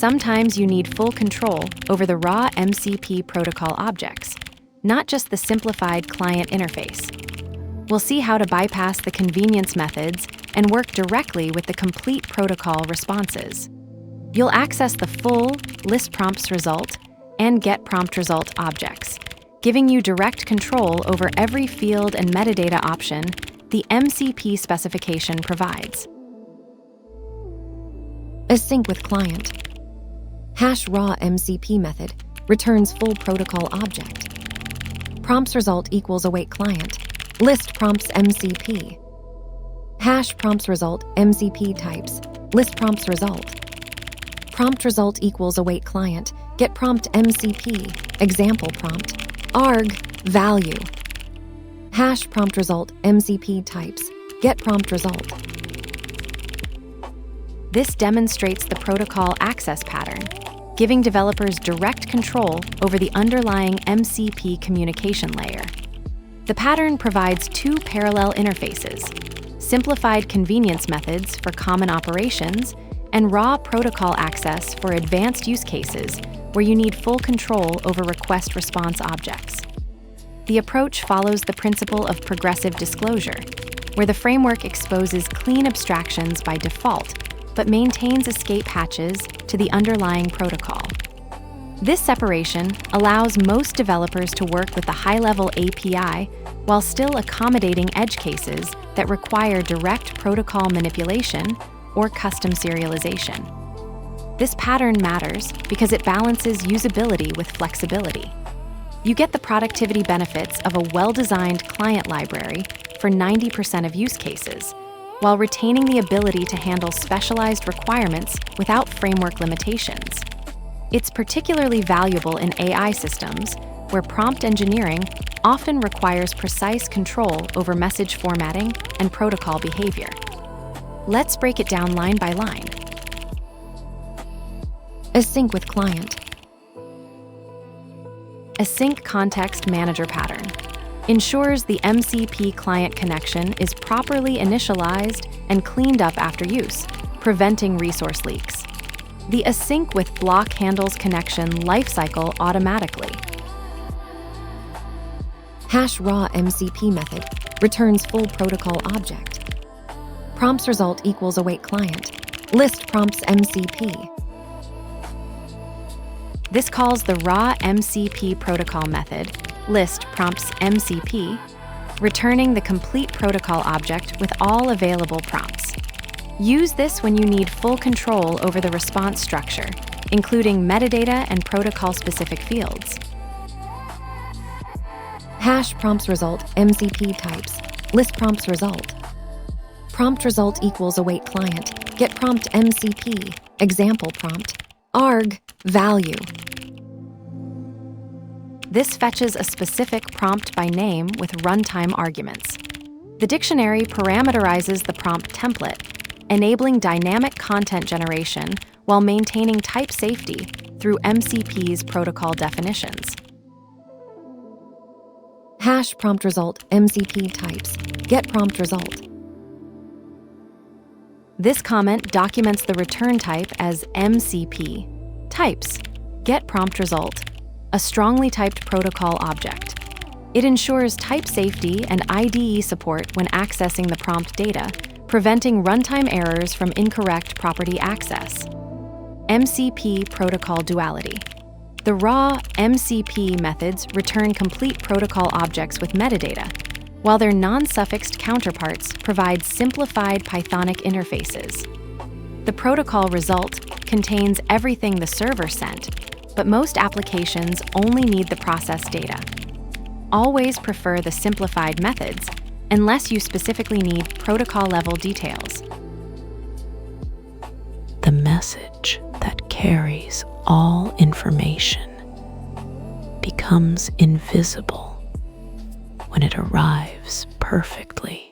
Sometimes you need full control over the raw MCP protocol objects, not just the simplified client interface. We'll see how to bypass the convenience methods and work directly with the complete protocol responses. You'll access the full ListPromptsResult and GetPromptResult objects, giving you direct control over every field and metadata option the MCP specification provides. Async with client. Hash raw MCP method returns full protocol object. Prompts result equals await client. List prompts MCP. Hash prompts result MCP types. List prompts result. Prompt result equals await client. Get prompt MCP. Example prompt. Arg value. Hash prompt result MCP types. Get prompt result. This demonstrates the protocol access pattern, giving developers direct control over the underlying MCP communication layer. The pattern provides two parallel interfaces: simplified convenience methods for common operations and raw protocol access for advanced use cases where you need full control over request-response objects. The approach follows the principle of progressive disclosure, where the framework exposes clean abstractions by default but maintains escape hatches to the underlying protocol. This separation allows most developers to work with the high-level API while still accommodating edge cases that require direct protocol manipulation or custom serialization. This pattern matters because it balances usability with flexibility. You get the productivity benefits of a well-designed client library for 90% of use cases, while retaining the ability to handle specialized requirements without framework limitations. It's particularly valuable in AI systems, where prompt engineering often requires precise control over message formatting and protocol behavior. Let's break it down line by line. Async with client. Async context manager pattern ensures the MCP client connection is properly initialized and cleaned up after use, preventing resource leaks. The async with block handles connection lifecycle automatically. Hash raw MCP method returns full protocol object. Prompts result equals await client. List prompts MCP. This calls the raw MCP protocol method, ListPromptsResult, returning the complete protocol object with all available prompts. Use this when you need full control over the response structure, including metadata and protocol-specific fields. Hash prompts result MCP types. List prompts result. Prompt result equals await client. Get prompt MCP. Example prompt. Arg value. This fetches a specific prompt by name with runtime arguments. The dictionary parameterizes the prompt template, enabling dynamic content generation while maintaining type safety through MCP's protocol definitions. Hash prompt result MCP types. Get prompt result. This comment documents the return type as MCP types. Get prompt result, a strongly typed protocol object. It ensures type safety and IDE support when accessing the prompt data, preventing runtime errors from incorrect property access. MCP protocol duality. The raw MCP methods return complete protocol objects with metadata, while their non-suffixed counterparts provide simplified Pythonic interfaces. The protocol result contains everything the server sent, but most applications only need the process data. Always prefer the simplified methods unless you specifically need protocol-level details. The message that carries all information becomes invisible when it arrives perfectly.